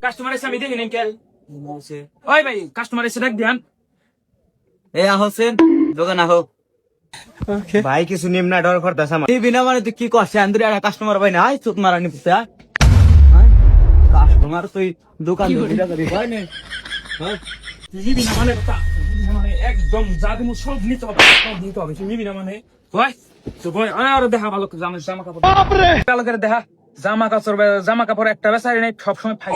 customer এসে আমি দেখি নাই কেন ওই ভাই কাস্টমার এসে ডাক দিয়ান এ হোসেন দোকান আহো ভাই কিছু নিম না ডর করতেছ আমার এই বিনা মানে তুই কি করছিস আন্দরে আর কাস্টমার ভাই না আই চুত মারানি পুতা কাস্টমার তুই দোকান দিটা করি ভাই নে হ্যাঁ নিবি না মানে কথা মানে একদম যা দিমু সব নিতে হবে সব নিতে হবে তুই নিবি না মানে ভাই তো ভাই আর দেখা ভালো জামা কাপড় ভালো করে দেখা জামা কাপড় একটা বেসারি নাই সবসময় ফাইল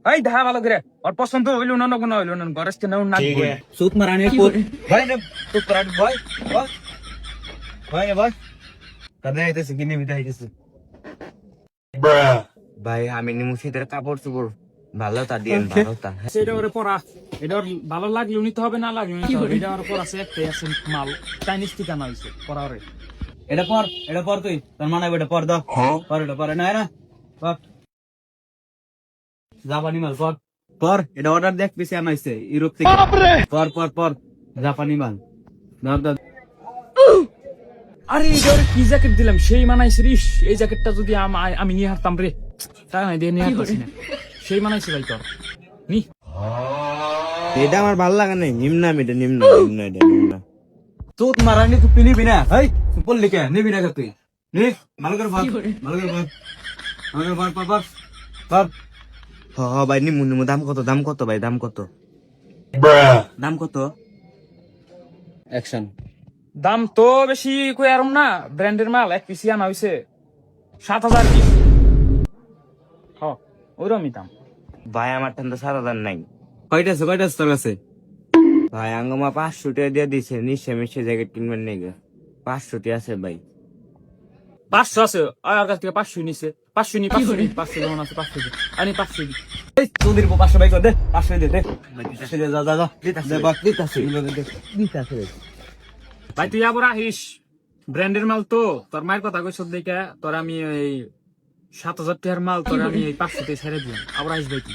এই দেখা ভালো করে আর পছন্দ হইলো না কোনো হইলো না ঘরের কেন না চুত মারানি পুত ভাই নে চুত মারানি ভাই ভাই ভাই কাদে আইতেছে কি নিবি আইতেছে ভাই আমি নিমু শীতের কাপড় চোপড় ভালো তা দিয়ে ভালো তা সেটা ওরে পড়া এটা ওর ভালো লাগলেও নিতে হবে না লাগলেও নিতে হবে এটা ওর পড়া আছে একটাই আছে মাল চাইনিজ ঠিকানা হয়েছে পড়া ওরে এটা পর তুই তোর মানে এটা পর দাও পর এটা পরে না না পর জাপানি মাল পর এটা অর্ডার দেখ পিছে আনাইছে ইউরোপ থেকে পর জাপানি মাল ধর ধর আরে এটা ওরে কি জ্যাকেট দিলাম সেই মানাইছে রিস এই জ্যাকেটটা যদি আমি নিয়ে হারতাম রে তাই না দিয়ে নিয়ে হারতাছি না সেই মানাইছে ভাই তোর নি এটা আমার ভালো লাগে না নিম্না এটা নিম্না এটা নিম্না চোত মারানি তুই নিবি না এই তুই পড়লি কে নিবি না তুই নে ভালো করে ভালো করে পর ভাই নিমু দাম কত ভাই দাম কত অ্যাকশন দাম তো বেশি কই আরম না ব্র্যান্ডের মাল এক পিসি আনা হইছে 7,000 পিস ওইরকমই দাম ভাই আমার ঠান্ডা 7,000 নাই কয়টা আছে তোর কাছে ভাই আঙ্গমা 500 টাকা দিয়ে দিছে নিচে মিশে জ্যাকেট কিনবেন নেই 500 টাকা আছে ভাই 500 আছে আর কাছ থেকে 500 নিছে 500 নি 500 যেমন আছে 500 আনি 500 দি এই তোদের 500 ভাই কর দে 500 দে যা দিতাছে ভাই তুই আবার আহিস ব্র্যান্ডের মাল তো তোর মায়ের কথা কইছ দেখে তোর আমি এই 7,000 টাকার মাল তোর আমি এই 500 তে ছেড়ে দিলাম আবার আসবে কি